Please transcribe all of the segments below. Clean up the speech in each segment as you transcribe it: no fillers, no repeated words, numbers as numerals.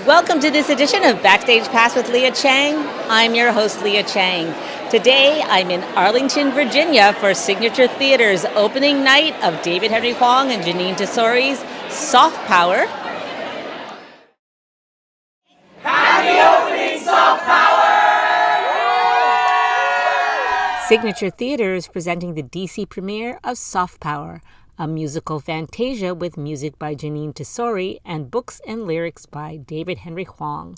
Welcome to this edition of Backstage Pass with Leah Chang. I'm your host, Leah Chang. Today, I'm in Arlington, Virginia for Signature Theater's opening night of David Henry Hwang and Jeanine Tesori's Soft Power. Happy opening, Soft Power! Signature Theater is presenting the DC premiere of Soft Power, a musical fantasia with music by Jeanine Tesori and books and lyrics by David Henry Hwang.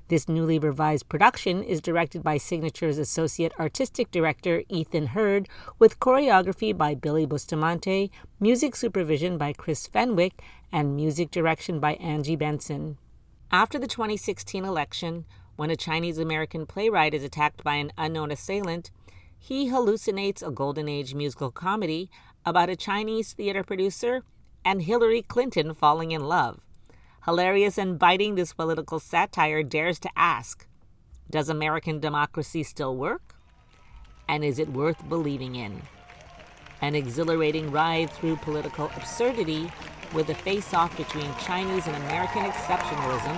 This newly revised production is directed by Signature's Associate Artistic Director Ethan Hurd, with choreography by Billy Bustamante, music supervision by Chris Fenwick, and music direction by Angie Benson. After the 2016 election, when a Chinese-American playwright is attacked by an unknown assailant, he hallucinates a Golden Age musical comedy about a Chinese theater producer and Hillary Clinton falling in love. Hilarious and biting, this political satire dares to ask, does American democracy still work? And is it worth believing in? An exhilarating ride through political absurdity with a face-off between Chinese and American exceptionalism,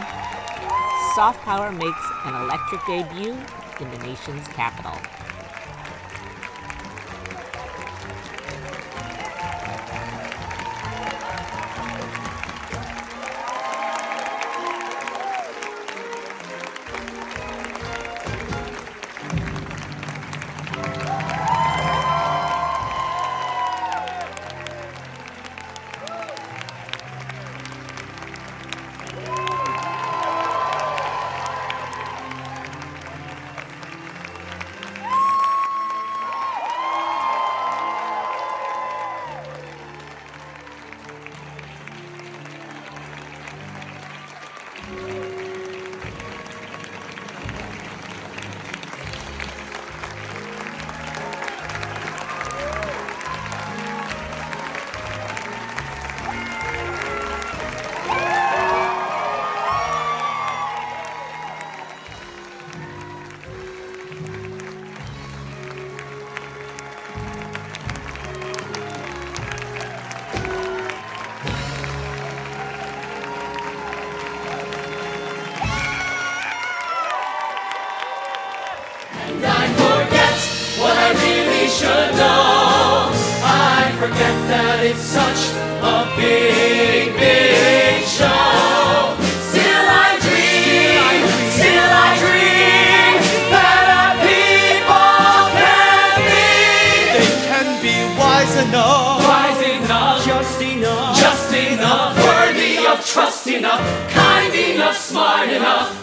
Soft Power makes an electric debut in the nation's capital. Should know. I forget that it's such a big, big show. Still I dream that our people can be. They can be wise enough, just enough, worthy of trust enough, kind enough, smart enough,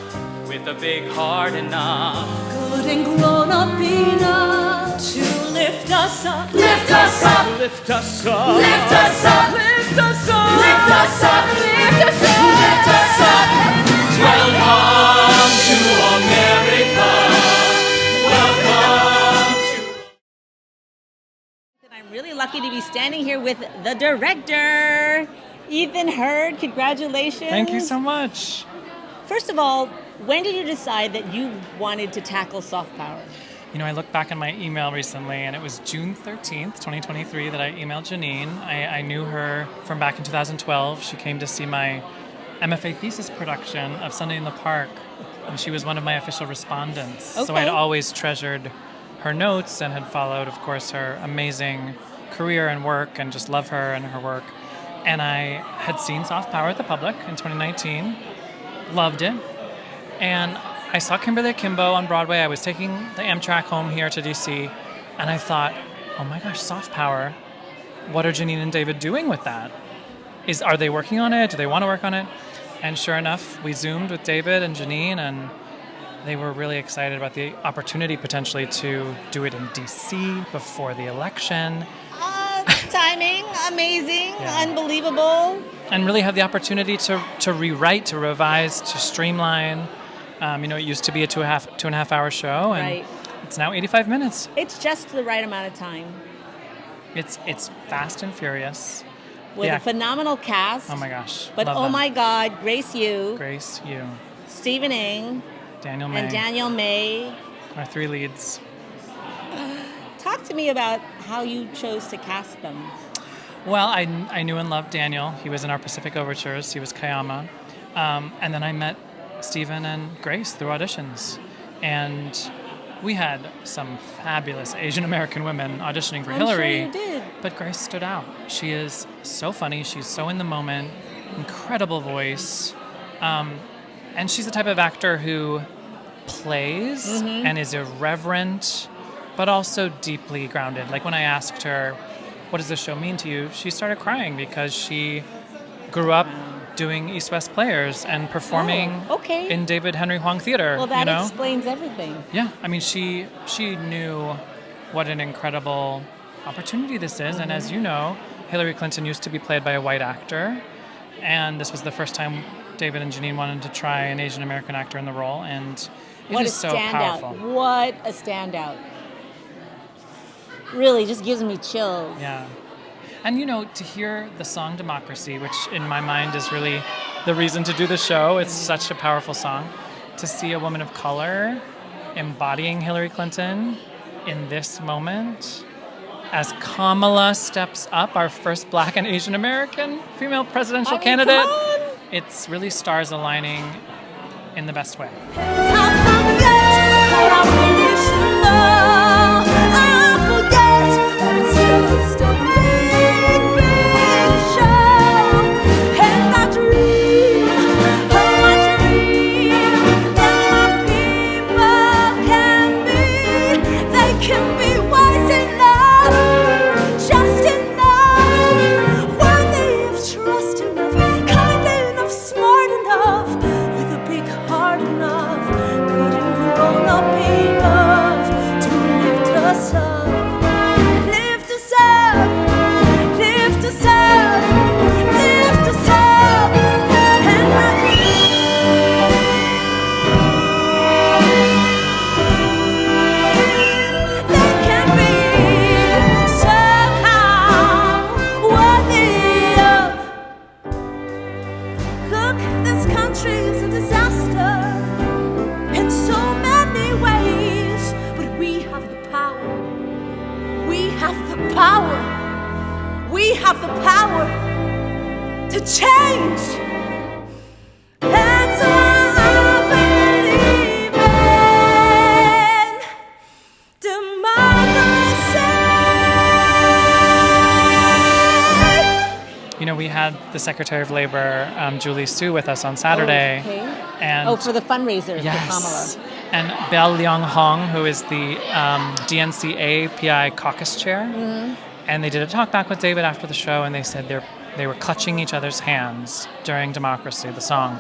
with a big heart enough, good and grown up enough to lift us up, lift us up, lift us up, lift us up, lift us up, lift us up, lift us up, lift us up. Welcome to America. Welcome to. I'm really lucky to be standing here with the director, Ethan Hurd. Congratulations. Thank you so much. First of all, when did you decide that you wanted to tackle soft power? You know, I looked back on my email recently, and it was June 13th, 2023, that I emailed Jeanine. I knew her from back in 2012. She came to see my MFA thesis production of Sunday in the Park, and she was one of my official respondents. Okay. So I'd always treasured her notes and had followed, of course, her amazing career and work, and just love her and her work. And I had seen Soft Power at the Public in 2019, loved it, and I saw Kimberly Akimbo on Broadway. I was taking the Amtrak home here to DC, and I thought, oh my gosh, Soft Power. What are Jeanine and David doing with that? Are they working on it? Do they want to work on it? And sure enough, we Zoomed with David and Jeanine, and they were really excited about the opportunity potentially to do it in DC before the election. Timing, amazing, Yeah. Unbelievable. And really have the opportunity to rewrite, to revise, to streamline. It used to be a two and a half hour show, and Right. It's now 85 minutes. It's just the right amount of time. It's fast and furious. With a phenomenal cast. Oh my gosh. But love oh them. my God, Grace Yu, Grace Yu, Stephen Ng, Daniel May, and Daniel May. our three leads. Talk to me about how you chose to cast them. Well, I knew and loved Daniel. He was in our Pacific Overtures. He was Kayama. And then I met Stephen and Grace through auditions. And we had some fabulous Asian American women auditioning for Hillary. I'm sure you did. But Grace stood out. She is so funny. She's so in the moment. Incredible voice. And she's the type of actor who plays and is irreverent, but also deeply grounded. Like when I asked her, what does this show mean to you? She started crying because she grew up doing East West Players and performing in David Henry Hwang Theater. Well, that explains everything. Yeah, I mean, she knew what an incredible opportunity this is. And as you know, Hillary Clinton used to be played by a white actor. And this was the first time David and Jeanine wanted to try an Asian American actor in the role. And it is so powerful. What a standout. Really just gives me chills. Yeah. And, to hear the song Democracy, which in my mind is really the reason to do the show, it's such a powerful song. To see a woman of color embodying Hillary Clinton in this moment as Kamala steps up, our first Black and Asian American female presidential candidate, it's really stars aligning in the best way. We had the Secretary of Labor, Julie Su, with us on Saturday. And for the fundraiser for Kamala. And Bell Leong Hong, who is the DNCA PI caucus chair. And they did a talk back with David after the show, and they said they were clutching each other's hands during Democracy, the song.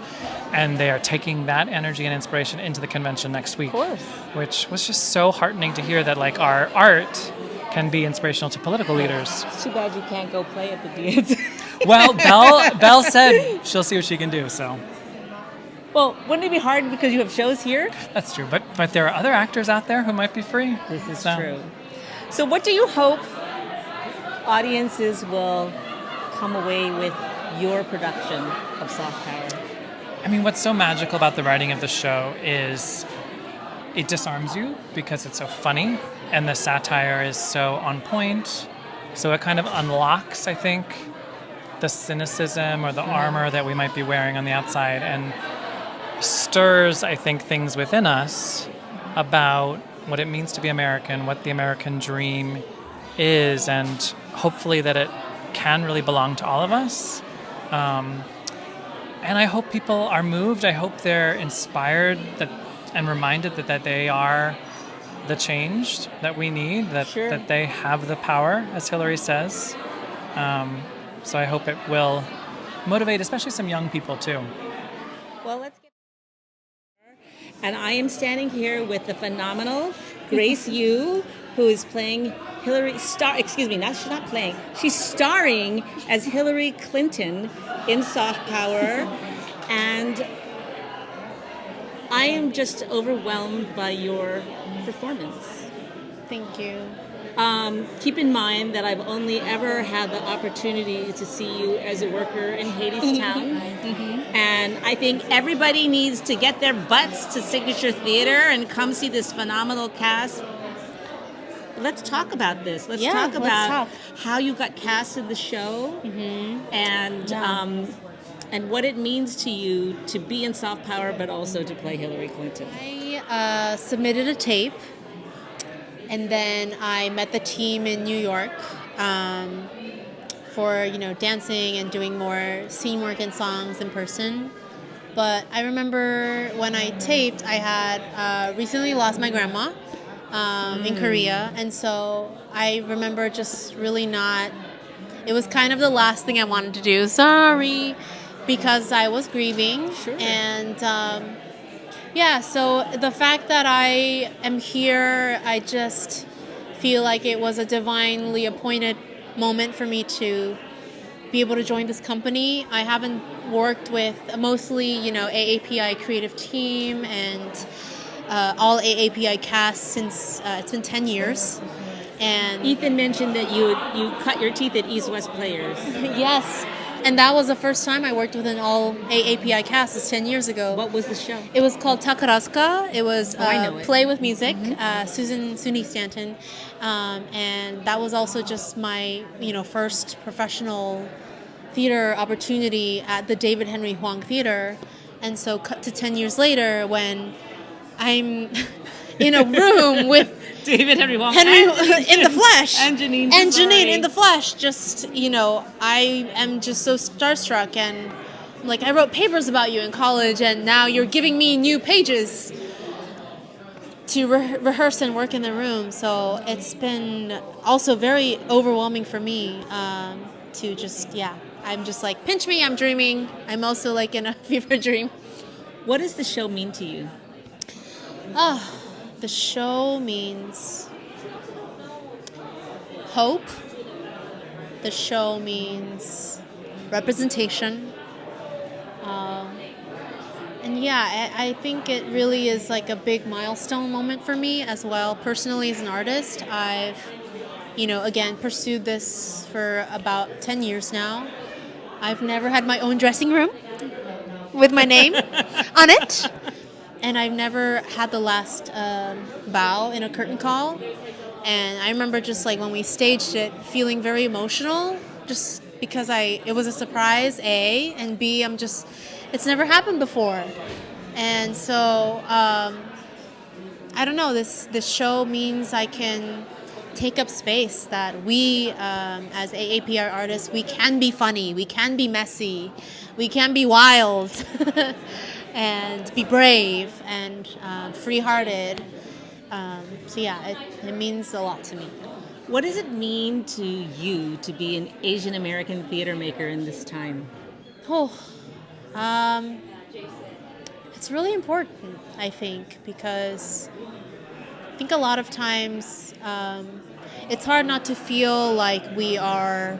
And they are taking that energy and inspiration into the convention next week. Of course. Which was just so heartening to hear that, like, our art can be inspirational to political leaders. It's too bad you can't go play at the DNC. Well, Belle said she'll see what she can do, so. Well, wouldn't it be hard because you have shows here? That's true, but there are other actors out there who might be free. This is true. So what do you hope audiences will come away with your production of Soft Power? I mean, what's so magical about the writing of the show is it disarms you because it's so funny, and the satire is so on point. So it kind of unlocks, I think, the cynicism or the armor that we might be wearing on the outside, and stirs, I think, things within us about what it means to be American, what the American dream is, and hopefully that it can really belong to all of us. And I hope people are moved. I hope they're inspired and reminded that they are the change that we need, that they have the power, as Hillary says. So I hope it will motivate, especially some young people, too. Well, let's get... And I am standing here with the phenomenal Grace Yu, who is playing Hillary... she's not playing. She's starring as Hillary Clinton in Soft Power. And I am just overwhelmed by your performance. Thank you. Keep in mind that I've only ever had the opportunity to see you as a worker in Hadestown. And I think everybody needs to get their butts to Signature Theater and come see this phenomenal cast. Let's talk about this. Let's talk about how you got cast in the show and and what it means to you to be in soft power, but also to play Hillary Clinton. I submitted a tape, and then I met the team in New York for dancing and doing more scene work and songs in person. But I remember when I taped, I had recently lost my grandma in Korea, and so I remember just really not. It was kind of the last thing I wanted to do. Sorry, because I was grieving. Sure. And so the fact that I am here, I just feel like it was a divinely appointed moment for me to be able to join this company. I haven't worked with mostly, AAPI creative team and all AAPI cast since it's been 10 years. And Ethan mentioned that you cut your teeth at East West Players. yes. And that was the first time I worked with an all AAPI cast. It's 10 years ago. What was the show? It was called Takarazuka. It was I know it. Play with Music, Suni Stanton. And that was also just my, first professional theater opportunity at the David Henry Hwang Theater. And so cut to 10 years later when I'm in a room with David Henry Hwang in the flesh. And Jeanine. And Jeanine in the flesh. Just, I am just so starstruck. And like, I wrote papers about you in college, and now you're giving me new pages to rehearse and work in the room. So it's been also very overwhelming for me to just, I'm just like, pinch me, I'm dreaming. I'm also like in a fever dream. What does the show mean to you? The show means hope. The show means representation. I think it really is like a big milestone moment for me as well. Personally, as an artist, I've, again, pursued this for about 10 years now. I've never had my own dressing room with my name on it. And I've never had the last bow in a curtain call. And I remember just like when we staged it, feeling very emotional, just because it was a surprise, A, and B, it's never happened before. And so, I don't know, this show means I can take up space, that we, as AAPR artists, we can be funny, we can be messy, we can be wild. And be brave and free-hearted. It means a lot to me. What does it mean to you to be an Asian American theater maker in this time? It's really important, I think, because I think a lot of times it's hard not to feel like we are,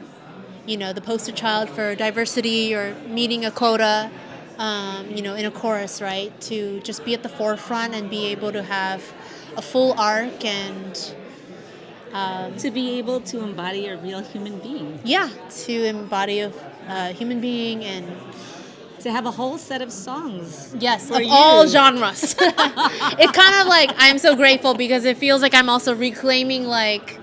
the poster child for diversity or meeting a quota. In a chorus, right? To just be at the forefront and be able to have a full arc and to be able to embody a real human being. Yeah, to embody a human being and to have a whole set of songs. Yes, of all genres. It kind of like, I'm so grateful because it feels like I'm also reclaiming just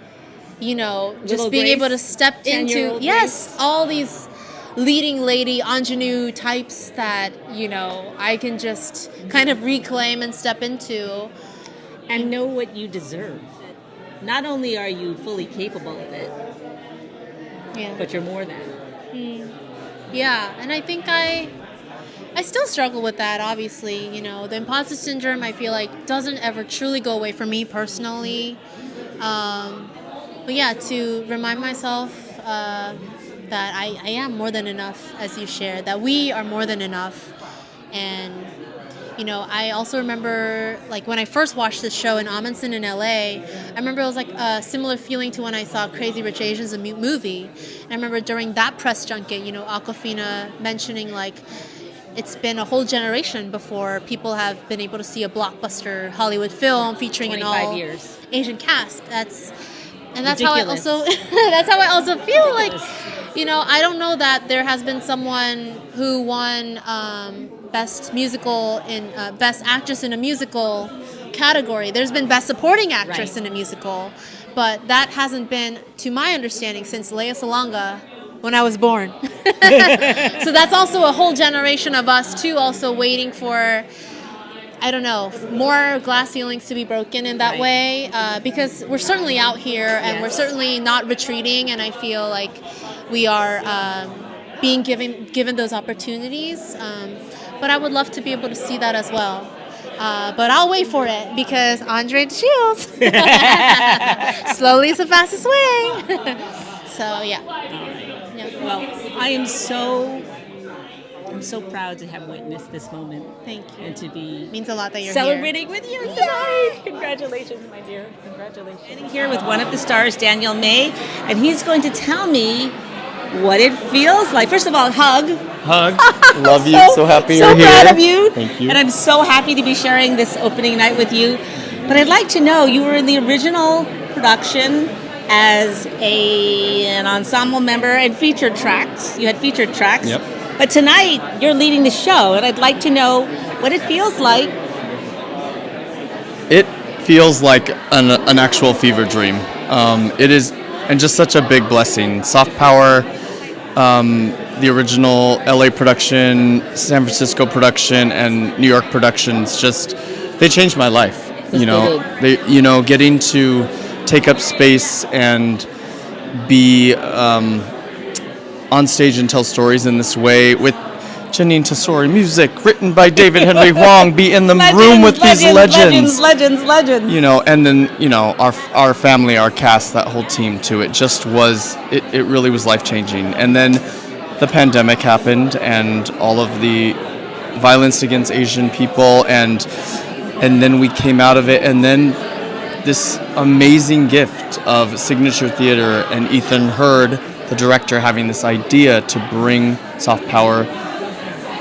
Little being Grace, able to step into, Grace. all these leading lady ingenue types that, I can just kind of reclaim and step into. And know what you deserve. Not only are you fully capable of it, but you're more than. Yeah, and I think I still struggle with that, obviously. The imposter syndrome, I feel like, doesn't ever truly go away for me personally. To remind myself that I am more than enough, as you shared, that we are more than enough. And, I also remember, like, when I first watched this show in Amundsen in LA, I remember it was like a similar feeling to when I saw Crazy Rich Asians, a movie. And I remember during that press junket, Awkwafina mentioning, like, it's been a whole generation before people have been able to see a blockbuster Hollywood film featuring an all years. Asian cast. That's Ridiculous. how I also feel like, I don't know that there has been someone who won best musical in best actress in a musical category. There's been best supporting actress in a musical, but that hasn't been, to my understanding, since Lea Salonga when I was born. So that's also a whole generation of us too, also waiting for, I don't know, more glass ceilings to be broken in that way, because we're certainly out here and we're certainly not retreating, and I feel like we are being given those opportunities. But I would love to be able to see that as well. But I'll wait for it because Andre the Shields. Slowly is the fastest way. So yeah. Well, I am so proud to have witnessed this moment. Thank you. And to be Means a lot that you're celebrating with you tonight. Congratulations, my dear. Congratulations. Standing here with one of the stars, Daniel May, and he's going to tell me what it feels like. First of all, hug. Love you. So happy you're here. So proud of you. Thank you. And I'm so happy to be sharing this opening night with you. But I'd like to know, you were in the original production as an ensemble member and featured tracks. You had featured tracks. Yep. But tonight, you're leading the show, and I'd like to know what it feels like. It feels like an actual fever dream. It is, and just such a big blessing. Soft Power, the original LA production, San Francisco production, and New York productions, just, they changed my life. Getting to take up space and be on stage and tell stories in this way with Jeanine Tesori, music written by David Henry Hwang, be in the room with these legends. Legends. And then, our family, our cast, that whole team too. It just was, it really was life-changing. And then the pandemic happened and all of the violence against Asian people, and then we came out of it, and then this amazing gift of Signature Theater and Ethan Hurd, the director, having this idea to bring Soft Power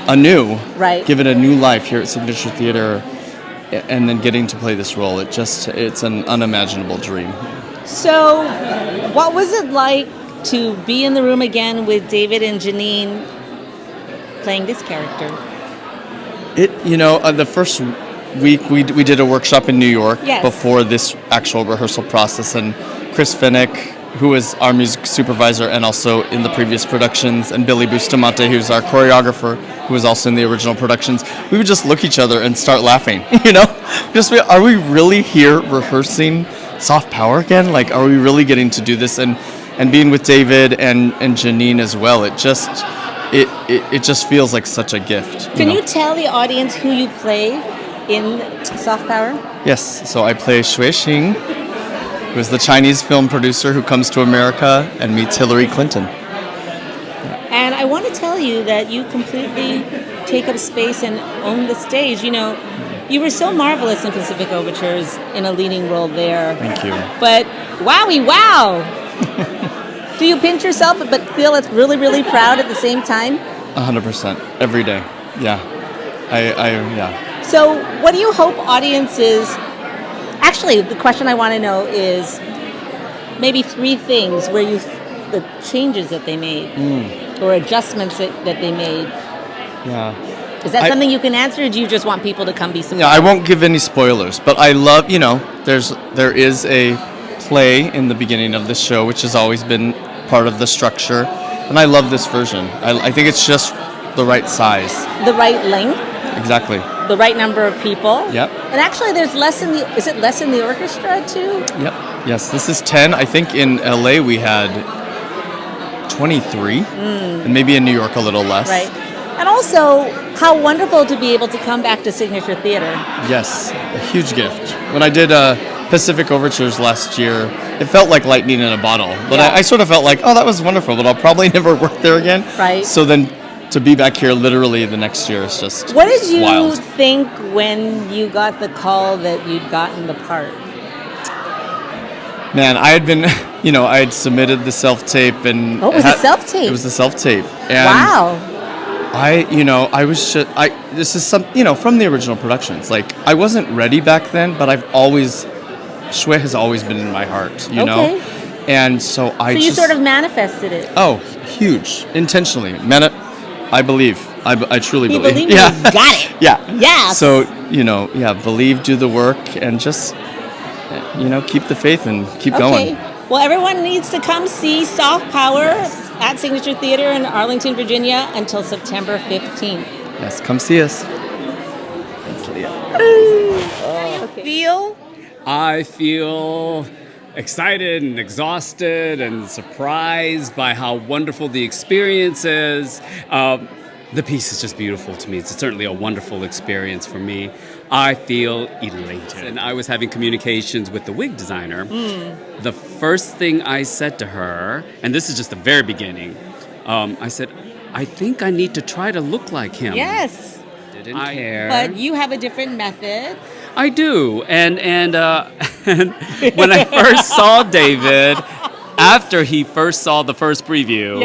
anew, give it a new life here at Signature Theater, and then getting to play this role. It's an unimaginable dream. So, what was it like to be in the room again with David and Jeanine playing this character? The first week we did a workshop in New York before this actual rehearsal process, and Chris Fenwick, who was our music supervisor and also in the previous productions, and Billy Bustamante, who's our choreographer, who was also in the original productions, we would just look at each other and start laughing, are we really here rehearsing Soft Power again? Like, are we really getting to do this? And being with David and Jeanine as well, it just feels like such a gift. Can you tell the audience who you play in Soft Power? Yes, so I play Shui Xing, who is the Chinese film producer who comes to America and meets Hillary Clinton. And I want to tell you that you completely take up space and own the stage. You were so marvelous in Pacific Overtures in a leading role there. Thank you. But wowie wow! Do you pinch yourself but feel it's really, really proud at the same time? 100%. Every day. Yeah. Yeah. So what do you hope audiences... Actually, the question I want to know is maybe 3 things where the changes that they made or adjustments that they made. Yeah. Is that something you can answer, or do you just want people to come be surprised? Yeah, I won't give any spoilers, but I love, there is a play in the beginning of the show, which has always been part of the structure, and I love this version. I think it's just the right size. The right length? Exactly. The right number of people? Yep. And actually there's is it less in the orchestra too? Yep. Yes, this is 10. I think in LA we had 23, and maybe in New York a little less. Right. And also, how wonderful to be able to come back to Signature Theater. Yes, a huge gift. When I did Pacific Overtures last year, it felt like lightning in a bottle. But I sort of felt like, oh, that was wonderful, but I'll probably never work there again. Right. So then to be back here literally the next year is just wild. What did you think when you got the call that you'd gotten the part? Man, I had been, I had submitted the self-tape and... Oh, it was a self-tape? It was a self-tape. And wow. I was just, this is from the original productions. Like, I wasn't ready back then, but Shui has always been in my heart, you know? And so you sort of manifested it. Oh, huge. Intentionally. I believe. I truly believe. You got it. Yeah. Yeah. So, believe, do the work, and just, keep the faith and keep going. Well, everyone needs to come see Soft Power at Signature Theater in Arlington, Virginia until September 15th. Yes, come see us. Thanks, Leah. Feel? I feel excited and exhausted and surprised by how wonderful the experience is. The piece is just beautiful to me. It's certainly a wonderful experience for me. I feel elated. And I was having communications with the wig designer. The first thing I said to her, and this is just the very beginning, I said, I think I need to try to look like him. Yes. Didn't care. But you have a different method. I do, and when I first saw David, after he first saw the first preview,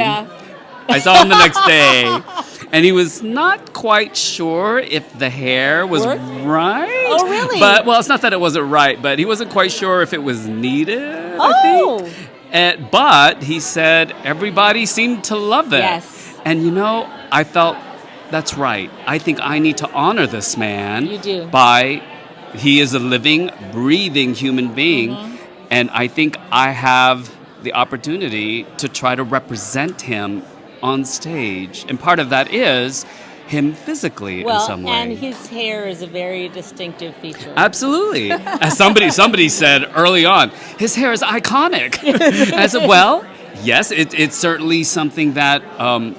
I saw him the next day, and he was not quite sure if the hair was right. Oh, really? But well, it's not that it wasn't right, but he wasn't quite sure if it was needed. I think. But he said everybody seemed to love it. Yes. And I felt that's right. I think I need to honor this man. You do. He is a living, breathing human being, and I think I have the opportunity to try to represent him on stage. And part of that is him physically in some way. And his hair is a very distinctive feature. Absolutely. As somebody said early on, his hair is iconic. I said, well, yes, it's certainly something that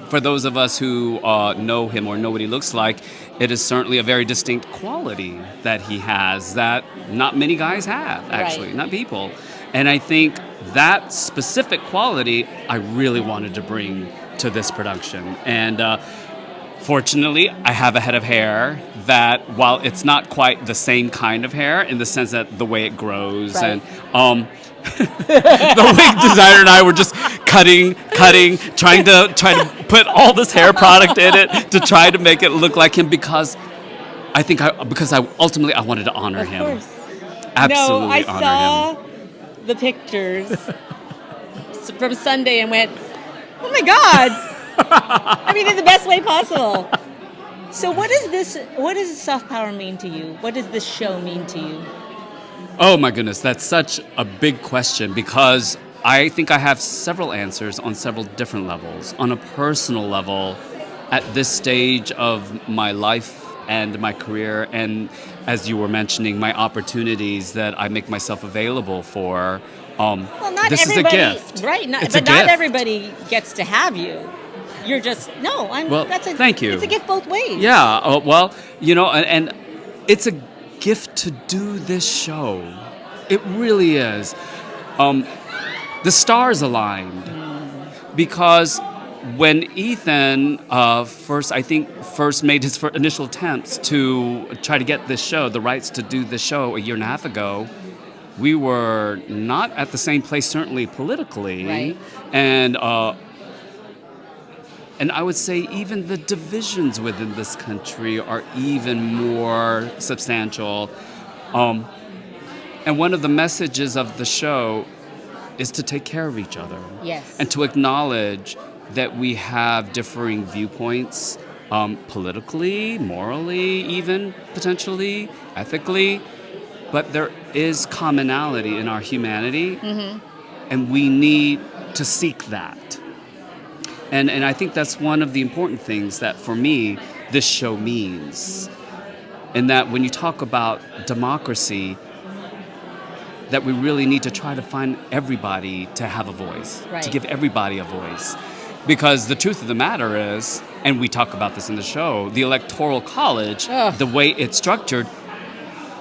for those of us who know him or know what he looks like, it is certainly a very distinct quality that he has that not many guys have, actually, not people. And I think that specific quality I really wanted to bring to this production. And fortunately, I have a head of hair that, while it's not quite the same kind of hair in the sense that the way it grows and the wig designer and I were just cutting, trying to put all this hair product in it to try to make it look like him because I ultimately wanted to honor him. Of course. Absolutely I honor saw him. the pictures from Sunday and went, oh my God. I mean, in the best way possible. So what does Soft Power mean to you? What does this show mean to you? Oh my goodness, that's such a big question because I think I have several answers on several different levels. On a personal level, at this stage of my life and my career, and as you were mentioning, my opportunities that I make myself available for, this is a gift. Right, not gift. everybody gets to have you. You're just, thank you. It's a gift both ways. Yeah, and it's a gift to do this show. It really is. The stars aligned because when Ethan first made his initial attempts to try to get this show, the rights to do this show a year and a half ago, we were not at the same place, certainly politically, right. And I would say even the divisions within this country are even more substantial. And one of the messages of the show is to take care of each other. Yes. And to acknowledge that we have differing viewpoints, politically, morally, even potentially, ethically. But there is commonality in our humanity, and we need to seek that. And I think that's one of the important things that, for me, this show means. And that when you talk about democracy, that we really need to try to find everybody to have a voice, to give everybody a voice. Because the truth of the matter is, and we talk about this in the show, the Electoral College, the way it's structured,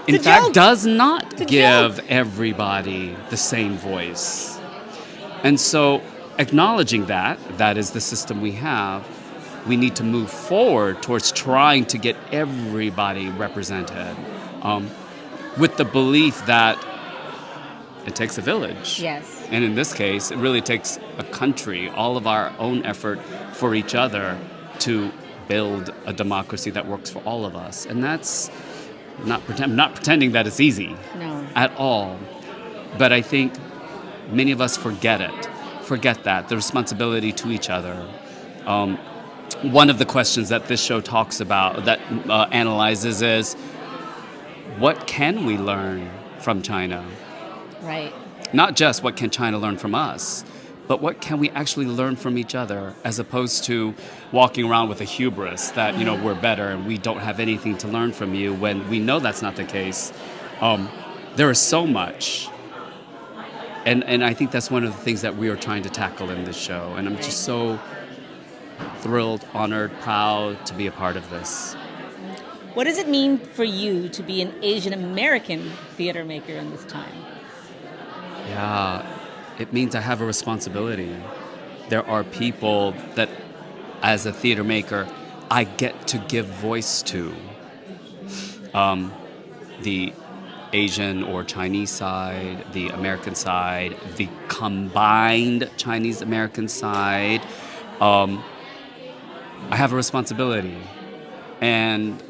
in fact, does not give everybody the same voice. And so, acknowledging that is the system we have, we need to move forward towards trying to get everybody represented, with the belief that it takes a village. Yes. And in this case, it really takes a country, all of our own effort for each other to build a democracy that works for all of us. And that's not pretending that it's easy at all. But I think many of us forget that, the responsibility to each other. One of the questions that this show talks about, that analyzes, is what can we learn from China? Right. Not just what can China learn from us, but what can we actually learn from each other, as opposed to walking around with a hubris that, we're better and we don't have anything to learn from you, when we know that's not the case. There is so much. And I think that's one of the things that we are trying to tackle in this show. And I'm just so thrilled, honored, proud to be a part of this. What does it mean for you to be an Asian American theater maker in this time? Yeah, it means I have a responsibility. There are people that, as a theater maker, I get to give voice to. The Asian or Chinese side, the American side, the combined Chinese-American side. I have a responsibility, and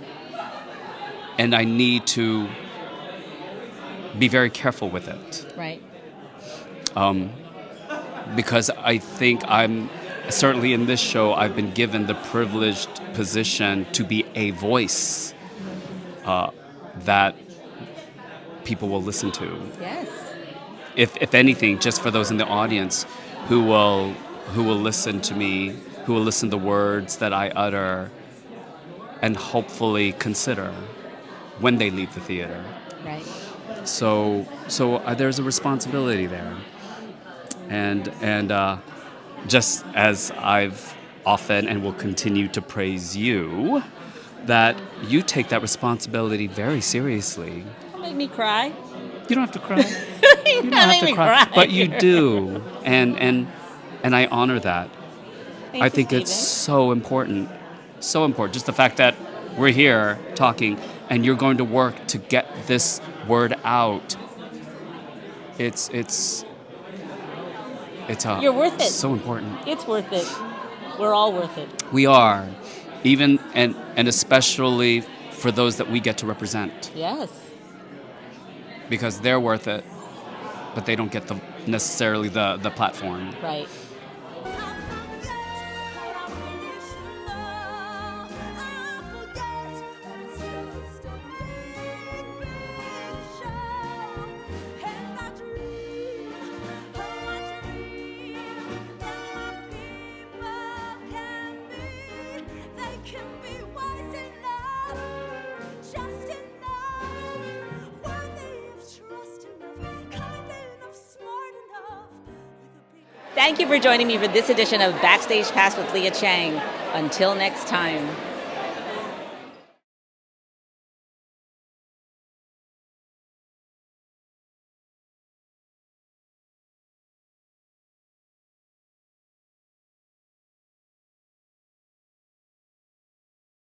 I need to be very careful with it. Right. Because I think certainly in this show, I've been given the privileged position to be a voice that people will listen to. Yes. If anything, just for those in the audience who will listen to me, who will listen to the words that I utter, and hopefully consider when they leave the theater. Right. So there's a responsibility there, and just as I've often and will continue to praise you, that you take that responsibility very seriously. Don't make me cry. You don't have to cry. You don't have to cry. But you do, and I honor that. Thank I you, think Stephen. it's so important. So important. Just the fact that we're here talking and you're going to work to get this word out. It's You're worth it. So important. It's worth it. We're all worth it. We are. Even and especially for those that we get to represent. Yes. Because they're worth it, but they don't get necessarily the platform. Right. Thank you for joining me for this edition of Backstage Pass with Leah Chang. Until next time.